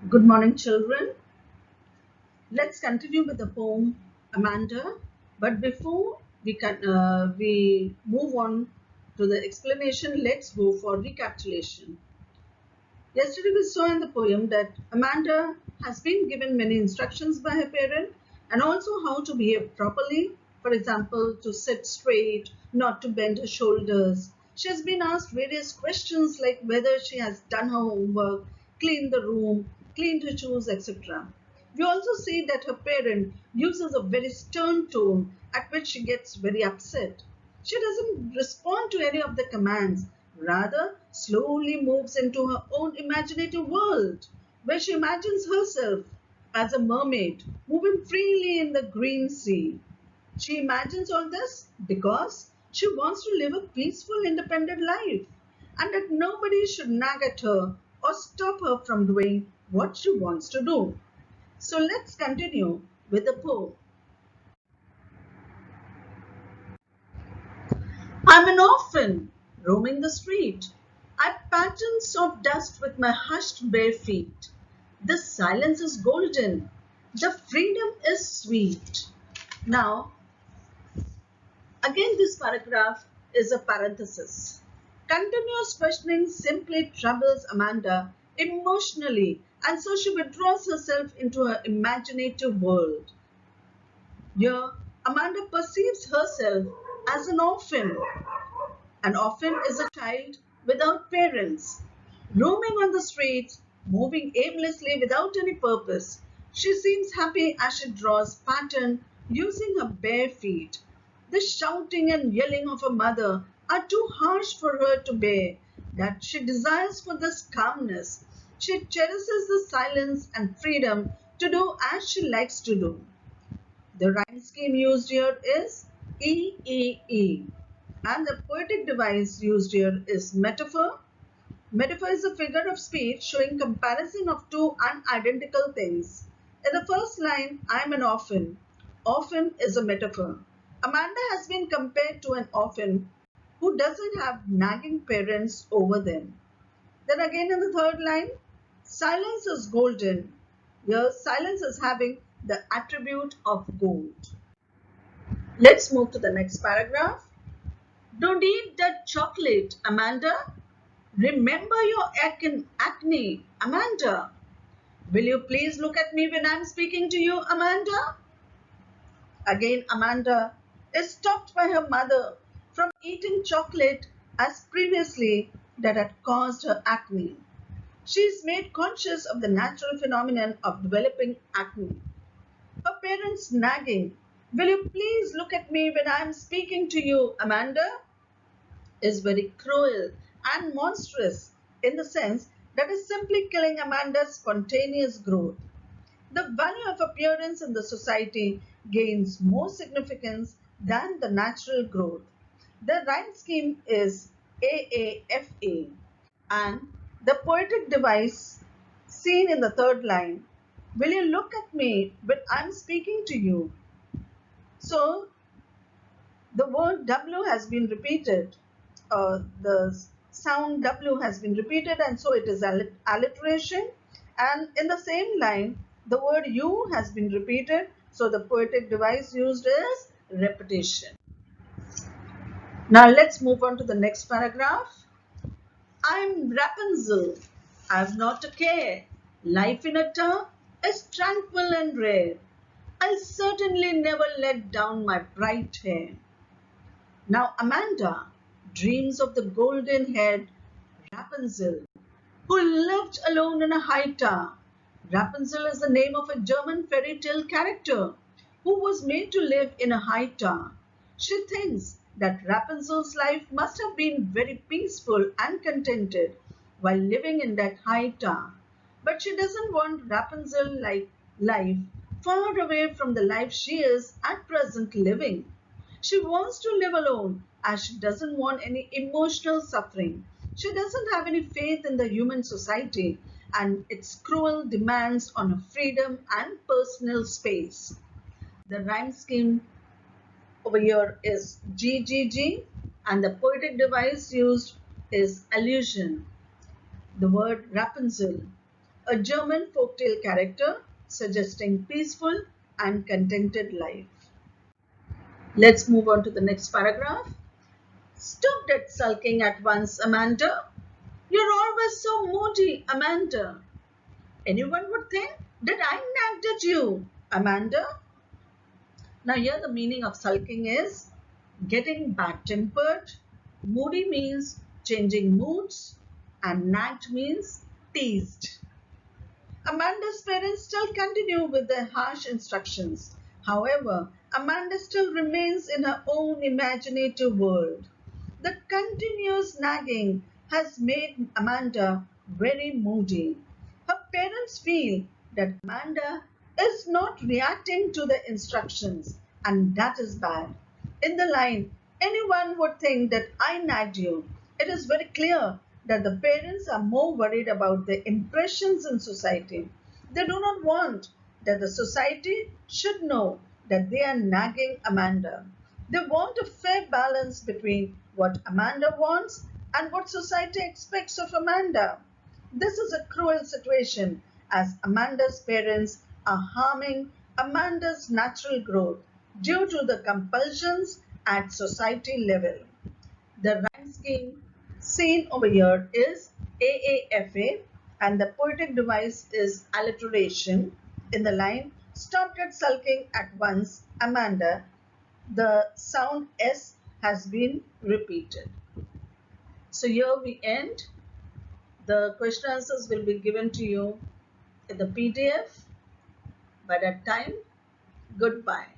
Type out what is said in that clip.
Good morning, children. Let's continue with the poem Amanda. But before we move on to the explanation, let's go for recapitulation. Yesterday we saw in the poem that Amanda has been given many instructions by her parent and also how to behave properly. For example, to sit straight, not to bend her shoulders. She has been asked various questions like whether she has done her homework, cleaned the room, cleaned her shoes, etc. We also see that her parent uses a very stern tone at which she gets very upset. She doesn't respond to any of the commands, rather, slowly moves into her own imaginative world where she imagines herself as a mermaid moving freely in the green sea. She imagines all this because she wants to live a peaceful, independent life and that nobody should nag at her or stop her from doing what she wants to do. So let's continue with the poem. I'm an orphan roaming the street. I pattern soft dust with my hushed bare feet. The silence is golden. The freedom is sweet. Now, again, this paragraph is a parenthesis. Continuous questioning simply troubles Amanda emotionally, and so she withdraws herself into her imaginative world. Here, Amanda perceives herself as an orphan. An orphan is a child without parents, roaming on the streets, moving aimlessly without any purpose. She seems happy as she draws pattern using her bare feet. The shouting and yelling of her mother are too harsh for her to bear, that she desires for this calmness. She cherishes the silence and freedom to do as she likes to do. The rhyme scheme used here is E. And the poetic device used here is metaphor. Metaphor is a figure of speech showing comparison of two unidentical things. In the first line, I am an orphan. Orphan is a metaphor. Amanda has been compared to an orphan who doesn't have nagging parents over them. Then again in the third line, silence is golden. Here, silence is having the attribute of gold. Let's move to the next paragraph. Don't eat that chocolate, Amanda. Remember your acne, Amanda. Will you please look at me when I'm speaking to you, Amanda? Again, Amanda is stopped by her mother from eating chocolate as previously that had caused her acne. She is made conscious of the natural phenomenon of developing acne. Her parents nagging, will you please look at me when I am speaking to you, Amanda? Is very cruel and monstrous in the sense that is simply killing Amanda's spontaneous growth. The value of appearance in the society gains more significance than the natural growth. The rhyme scheme is AAFA, and the poetic device seen in the third line, will you look at me when I'm speaking to you? So the word W has been repeated. The sound W has been repeated, and so it is alliteration. And in the same line, the word U has been repeated, so the poetic device used is repetition. Now let's move on to the next paragraph. I'm Rapunzel. I've not a care. Life in a tower is tranquil and rare. I'll certainly never let down my bright hair. Now Amanda dreams of the golden-haired Rapunzel, who lived alone in a high tower. Rapunzel is the name of a German fairy tale character who was made to live in a high tower. She thinks that Rapunzel's life must have been very peaceful and contented while living in that high tower. But she doesn't want Rapunzel like life far away from the life she is at present living. She wants to live alone as she doesn't want any emotional suffering. She doesn't have any faith in the human society and its cruel demands on her freedom and personal space. The rhyme scheme over here is GGG, and the poetic device used is allusion. The word Rapunzel. a German folktale character suggesting peaceful and contented life. Let's move on to the next paragraph. Stop that sulking at once, Amanda. You're always so moody, Amanda. Anyone would think that I nagged at you, Amanda. Now, here the meaning of sulking is getting bad tempered. Moody means changing moods, and nagged means teased. Amanda's parents still continue with their harsh instructions. However, Amanda still remains in her own imaginative world. The continuous nagging has made Amanda very moody. Her parents feel that Amanda is not reacting to the instructions, and that is bad. In the line, anyone would think that I nagged you. It is very clear that the parents are more worried about their impressions in society. They do not want that the society should know that they are nagging Amanda. They want a fair balance between what Amanda wants and what society expects of Amanda. This is a cruel situation as Amanda's parents are harming Amanda's natural growth due to the compulsions at society level. The rhyme scheme seen over here is AAFA and the poetic device is alliteration. In the line, stop that sulking at once, Amanda, the sound S has been repeated. So here we end. The question answers will be given to you in the PDF. By that time, goodbye.